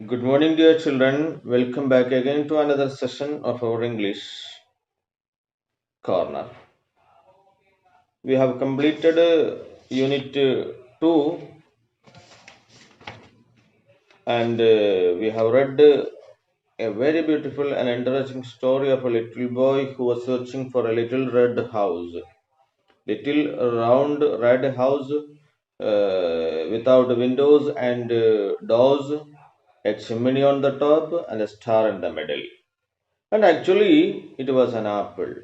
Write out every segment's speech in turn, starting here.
Good morning, dear children. Welcome back again to another session of our English corner. We have completed Unit 2 and we have read a very beautiful and interesting story of a little boy who was searching for a little red house. Little round red house without windows and doors, a chimney on the top, and a star in the middle. And actually, it was an apple.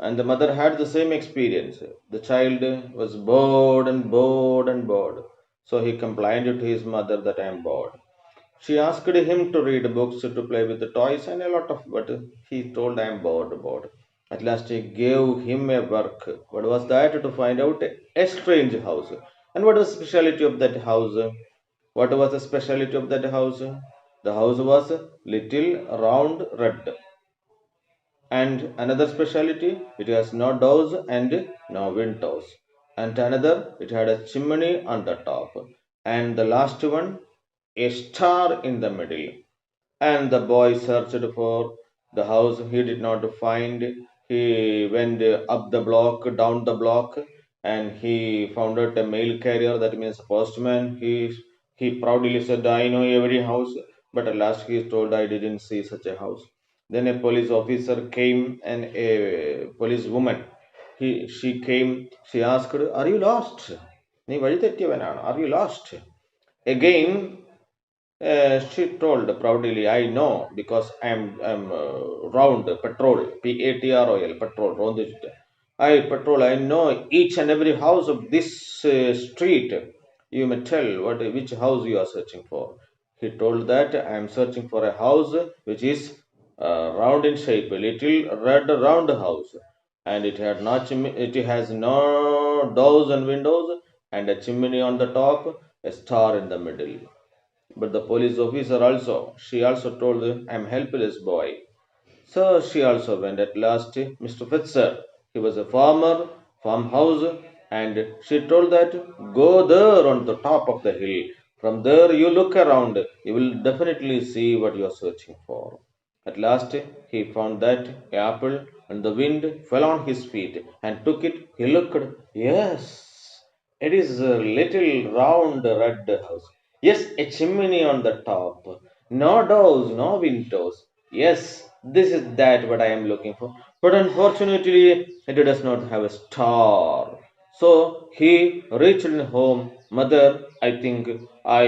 And the mother had the same experience. The child was bored and bored and bored. So he complained to his mother that I am bored. She asked him to read books, to play with the toys, and a lot of but he told I am bored, bored. At last he gave him a work. What was that? To find out a strange house. And what was the speciality of that house? What was the speciality of that house? The house was little round red. And another speciality, it has no doors and no windows. And another, it had a chimney on the top. And the last one, a star in the middle. And the boy searched for the house he did not find. He went up the block, down the block, and he found out a mail carrier, that means a postman. He proudly said, I know every house, but at last he is told, I didn't see such a house. Then a police officer came and a policewoman. She came, she asked, are you lost? നീ വഴി തെറ്റിയവനാണ്. Are you lost? Again, she told proudly, I know because I'm round patrol, PATROL, patrol, round the I patrol, I know each and every house of this street. You may tell which house you are searching for. He told that I am searching for a house which is round in shape, a little red round house, and it has no doors and windows, and a chimney on the top, a star in the middle. But the police officer also, she also told him, I'm helpless boy. So she also went at last, Mr. Fitzer. He was a farmer, farmhouse, and she told that go there on the top of the hill. From there you look around, you will definitely see what you are searching for. At last he found that apple, and the wind fell on his feet and took it. He looked, yes, it is a little round red house. Yes, a chimney on the top. No doors, no windows. Yes, this is that what I am looking for. But unfortunately, it does not have a star. So he reached home. Mother, I think I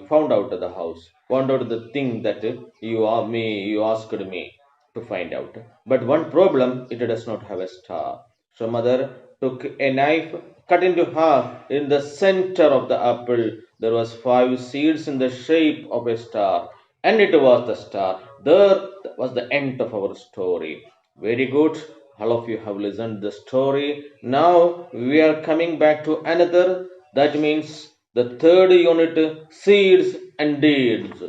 found out the house. Found out the thing that you asked me to find out. But one problem, it does not have a star. So mother took a knife, cut into half. In the center of the apple, there was five seeds in the shape of a star, and it was the star. There was the end of our story. Very good. All of you have listened the story. Now we are coming back to another. That means the third unit, seeds and deeds.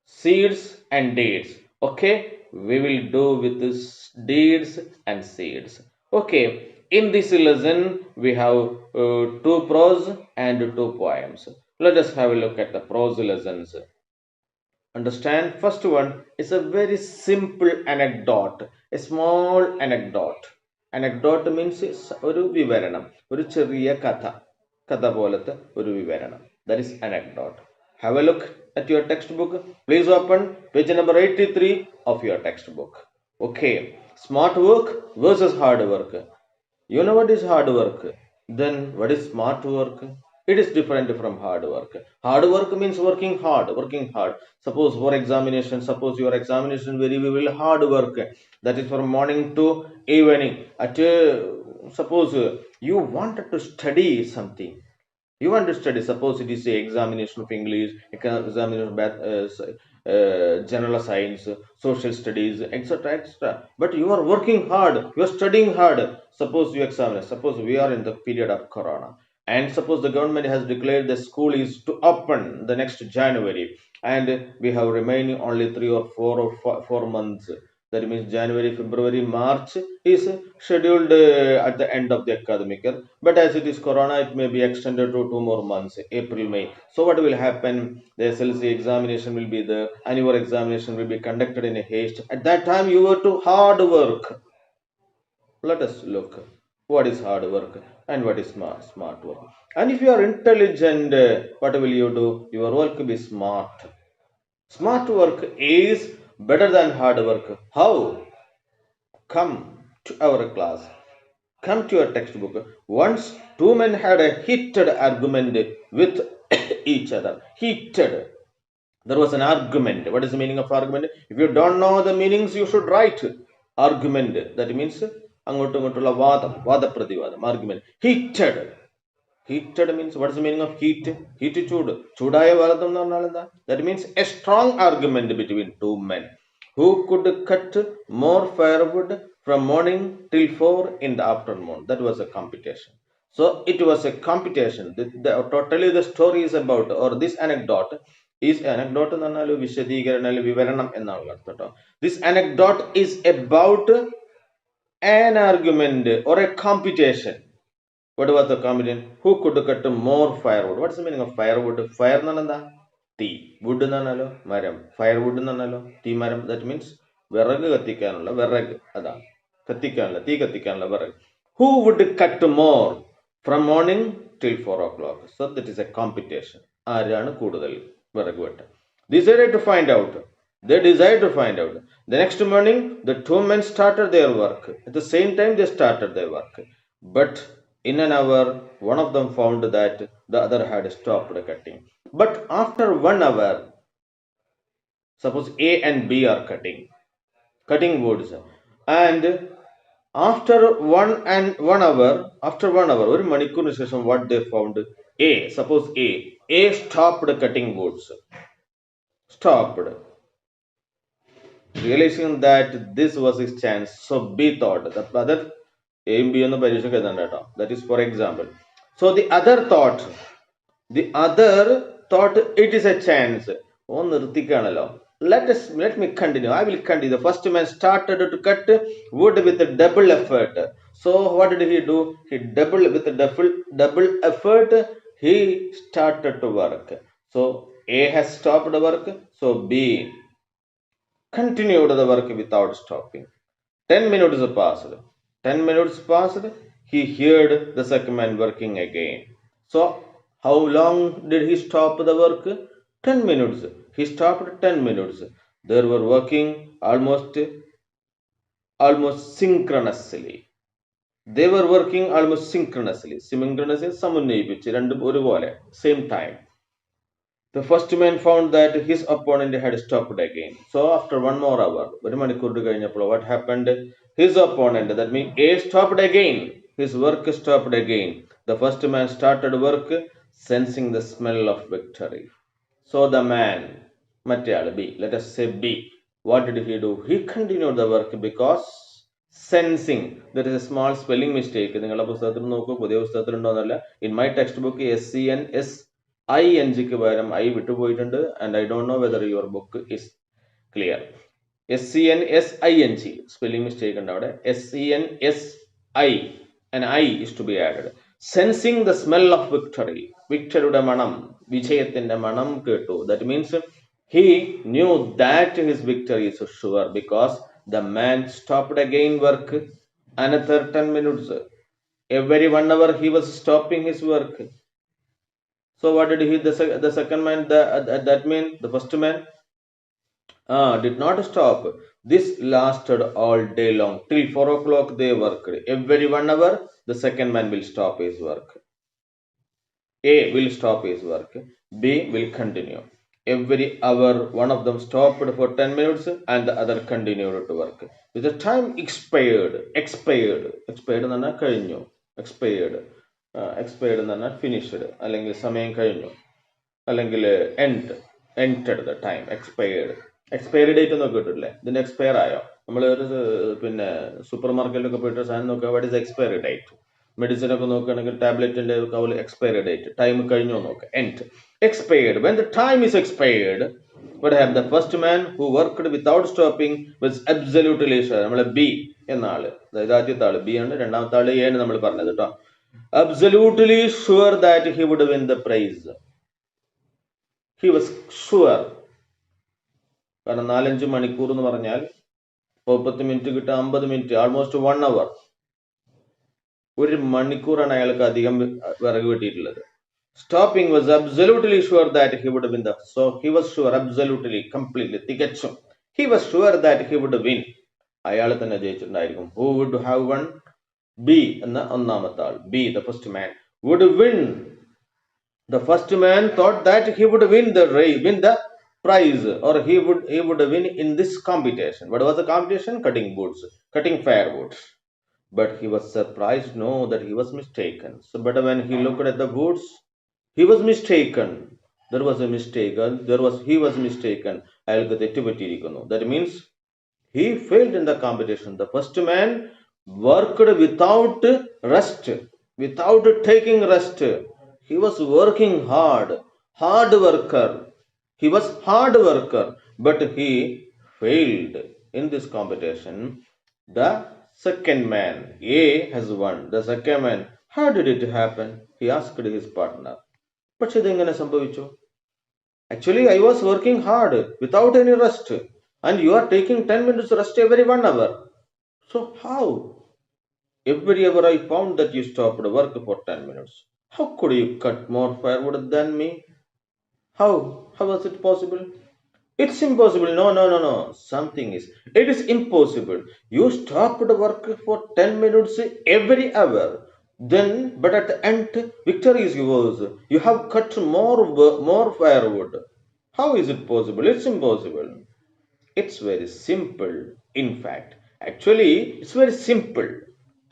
Seeds and deeds. Okay, we will do with this deeds and seeds. Okay, in this lesson we have two prose and two poems. Let us have a look at the prose lessons. Understand? First one is a very simple anecdote, a small anecdote. Anecdote means ഒരു വിവരണം, ഒരു ചെറിയ കഥ, കഥ പോലത്തെ ഒരു വിവരണം. That is anecdote. Have a look at your textbook. Please open page number 83 of your textbook. Okay, smart work versus hard work. You know what is hard work? Then what is smart work? It is different from hard work. Hard work means working hard, working hard. Suppose for examination, suppose your examination very hard work. That is from morning to evening. At suppose you wanted to study something. You want to study, suppose it is a examination of English, examination of math, general science, social studies, etc., etc. But you are working hard, you are studying hard. Suppose you examine, suppose we are in the period of Corona, and suppose the government has declared the school is to open the next January, and we have remaining only 3 or 4 months. That means January, February, March is scheduled at the end of the academic year. But as it is Corona, it may be extended to 2 more months, April, May. So what will happen? The SLC examination will be there, and your examination will be conducted in a haste. At that time, you were to hard work. Let us look what is hard work and what is smart work. And if you are intelligent, what will you do? Your work will be smart. Smart work is better than hard work. How? Come to our class, come to your textbook. Once two men had a heated argument with each other. Heated. There was an argument. What is the meaning of argument? If you don't know the meanings, you should write argument. That means അങ്ങോട്ടും ഇങ്ങോട്ടുള്ള വാദം, വാദപ്രതിവാദം, argument. Heated. Heated means, what is the meaning of heat? Heat ചൂട്. ചൂടായ വാദം എന്ന് പറഞ്ഞാൽ എന്താ? That means a strong argument between two men who could cut more firewood from morning till 4 in the afternoon. That was a competition. So it was a competition. Totally the story is about, or this anecdote is anecdote എന്ന് പറഞ്ഞാൽ വിശദീകരണം, വിവരണം എന്നാണ് അർത്ഥം കേട്ടോ. This anecdote is about an argument or a competition. What was the competition? Who could cut more firewood? What is the meaning of firewood? Fire എന്ന് പറഞ്ഞാൽ തീ. Wood എന്ന് പറഞ്ഞാലോ മരം. Firewood എന്ന് പറഞ്ഞാലോ തീ മരം. That means വിറക് കത്തിക്കാനുള്ള വിറക്. അതാണ് കത്തിക്കാനുള്ള തീ കത്തിക്കാനുള്ള വിറക്. Who would cut more from morning till 4 o'clock? So that is a competition. ആരാണ് കൂടുതൽ വിറക് വെട്ട? Decided to find out. They decided to find out. The next morning, the two men started their work. At the same time, they started their work. But in an hour, one of them found that the other had stopped cutting. But after 1 hour, suppose A and B are cutting woods, and after 1 hour, ഒരു മണിക്കൂറിന് ശേഷം what they found? Suppose A stopped cutting woods. Stopped. Realizing that this was his chance, so B thought that other A and B ഒന്ന് പരീക്ഷയ്ക്ക് എഴുതണ്ട കേട്ടോ. That is for example. So the other thought it is a chance. Oh നിർത്തിക്കാണല്ലോ. Let me continue. I will continue. The first man started to cut wood with a double effort. So what did he do? With a double effort, he started to work. So A has stopped the work. So B continued the work without stopping. 10 minutes passed. 10 minutes passed. He heard the second man working again. So how long did he stop the work? 10 minutes. He stopped 10 minutes. They were working almost synchronously. They were working almost synchronously. Synchronously, സമന്വയിപ്പിച്ച് രണ്ടും ഒരുപോലെ, same time. The first man found that his opponent had stopped again. So after 1 more hour, ഒരു മണിക്കൂർ കഴിഞ്ഞപ്പോൾ what happened? His opponent, that means A, stopped again. His work stopped again. The first man started work, sensing the smell of victory. So the man, മറ്റേയാൾ B, let us say B, what did he do? He continued the work because sensing. There is a small spelling mistake. നിങ്ങളുടെ പുസ്തകത്തിൽ നോക്കൂ, പുതിയ പുസ്തകത്തിൽ ഉണ്ടോന്നല്ല. In my textbook, SCNSING ക്ക് പകരം I വിട്ടുപോയിട്ടുണ്ട്, and I don't know whether your book is clear. SCNSING spelling mistake ഉണ്ട് അവിടെ. SCNSI, and I is to be added. Sensing the smell of victory. വിക്ടറിയുടെ മണം, വിജയത്തിന്റെ മണം കേട്ടു. That means he knew that his victory is sure because the man stopped again work another 10 minutes. Every 1 hour he was stopping his work. So what did he? The second man, that means the first man did not stop. This lasted all day long. Till 4 o'clock they worked. Every 1 hour the second man will stop his work. A will stop his work. B will continue. Every hour one of them stopped for 10 minutes and the other continued to work. With the time expired എന്ന് പറഞ്ഞാൽ കഴിഞ്ഞു. expired എന്ന് പറഞ്ഞാൽ finished, അല്ലെങ്കിൽ സമയം കഴിഞ്ഞു, അല്ലെങ്കിൽ entered the time. expired date എന്നൊക്കെ കിട്ടില്ലേ? ഇതിന്റെ എക്സ്പയർ ആയോ? നമ്മൾ ഒരു പിന്നെ സൂപ്പർ മാർക്കറ്റിലൊക്കെ പോയിട്ട് സാധനം നോക്കുക, what is expiry date. Medicine ഒക്കെ നോക്കുകയാണെങ്കിൽ ടാബ്ലറ്റിന്റെ എക്സ്പയറി ഡേറ്റ്, ടൈം കഴിഞ്ഞോ നോക്കുക. expired. When the time is expired, what happened? The first man who worked without stopping was absolutely sure. നമ്മളെ ബി എന്ന ആള്, അതായത് ആദ്യത്തെ ആള് ബി ആണ്, രണ്ടാമത്തെ ആള് എ ആണ് നമ്മൾ പറഞ്ഞത് കേട്ടോ. Absolutely sure that he would win the prize. He was sure. കാരണം 4-5 മണിക്കൂർ എന്ന് പറഞ്ഞാൽ 30 മിനിറ്റ് കിട്ടുക, 50 മിനിറ്റ്, ആൾമോസ്റ്റ് 1 hour. 1 മണിക്കൂറാണ് അയാൾക്ക് അധികം വിറക് കിട്ടിയിട്ടുള്ളത്. Stopping was absolutely sure that he would win the. So he was sure, absolutely, completely, തികച്ചും. He was sure that he would win. അയാൾ തന്നെ ജയിച്ചിട്ടുണ്ടായിരിക്കും. Who would have won? B എന്ന ഒന്നാമത്തെ ആൾ. B, the first man, would win. The first man thought that he would win the race, win the prize, or he would win in this competition. What was the competition? Cutting woods, cutting firewoods. But he was surprised to know that he was mistaken. So, but when he looked at the woods, he was mistaken. There was a mistake. He was mistaken. That means he failed in the competition. The first man worked without rest, without taking rest. He was working hard worker. He was hard worker, but he failed in this competition. The second man, A, has won. The second man, how did it happen? He asked his partner. പക്ഷെ ഇതെങ്ങനെ സംഭവിച്ചു? Actually, I was working hard without any rest, and you are taking 10 minutes rest every 1 hour. So how? Every hour I found that you stopped work for 10 minutes. How could you cut more firewood than me? How? How was it possible? It's impossible. No. Something is. It is impossible. You stopped work for 10 minutes every hour. Then, but at the end, victory is yours. You have cut more firewood. How is it possible? It's impossible. It's very simple. In fact, actually, it's very simple,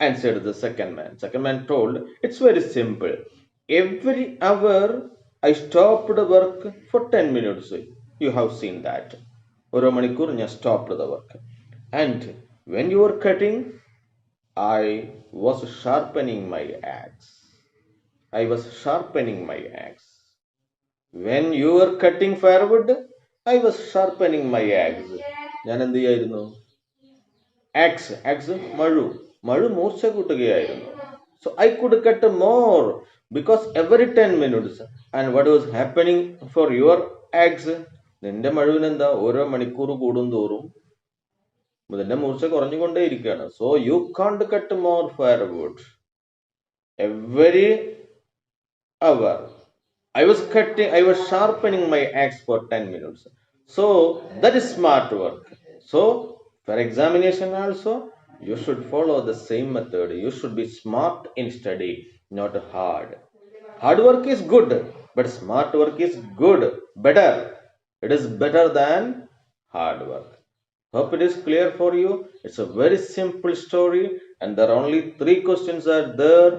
answered the second man. Second man told, it's very simple. Every hour, I stopped work for 10 minutes. You have seen that. ഒരു മണിക്കൂർ ഞാൻ stopped the work. And when you were cutting, I was sharpening my axe. I was sharpening my axe. When you were cutting firewood, I was sharpening my axe. ഞാൻ എന്ത് ചെയ്യായിരുന്നു? Axe, മഴു മൂർച്ച കൂട്ടുകയായിരുന്നു. So I could cut more because every 10 minutes. And what was happening for your axe? നിന്റെ മഴുവിനെന്താ? ഓരോ മണിക്കൂർ കൂടുന്തോറും ഇതിന്റെ മൂർച്ച കുറഞ്ഞുകൊണ്ടേയിരിക്കുകയാണ്. So you can't cut more firewood every hour. I was sharpening my axe for 10 minutes. So that is smart work. So for examination also, you should follow the same method. You should be smart in study, not hard. Hard work is good, but smart work is good, better. It is better than hard work. Hope it is clear for you. It's a very simple story, and there are only 3 questions are there,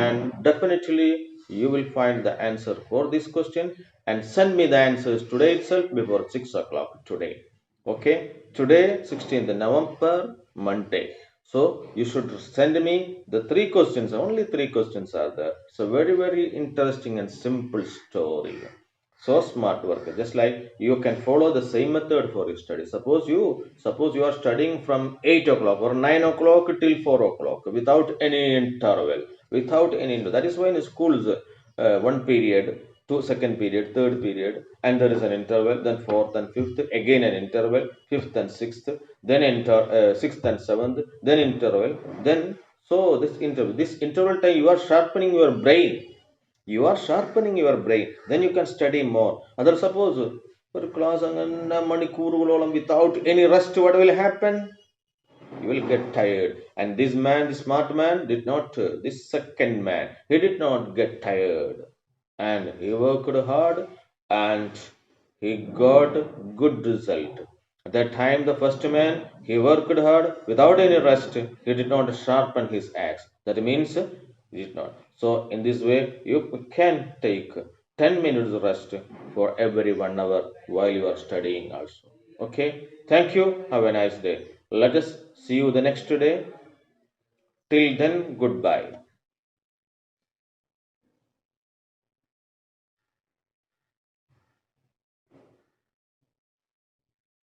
and definitely you will find the answer for this question, and send me the answers today itself before 6 o'clock today. Okay, today 16th November, Monday. So you should send me the 3 questions. Only 3 questions are there. It's a very, very interesting and simple story. So smart work. Just like you can follow the same method for your study. Suppose you are studying from 8 o'clock or 9 o'clock till 4 o'clock without any interval, that is why in schools, 1 period, 2 second period, third period, and there is an interval, then 4th and 5th, again an interval, 5th and 6th, then 6th and 7th, then interval, then so this interval time you are sharpening your brain. You are sharpening your brain. Then you can study more. Other suppose for class without any rest, what will happen? You will get tired. And this man, the smart man, did not. This second man, he did not get tired, and he worked hard, and he got good result. At that time, the first man, he worked hard without any rest. He did not sharpen his axe. That means he did not. So in this way, you can take 10 minutes rest for every 1 hour while you are studying also. Okay. Thank you. Have a nice day. Let us see you the next day. Till then, goodbye.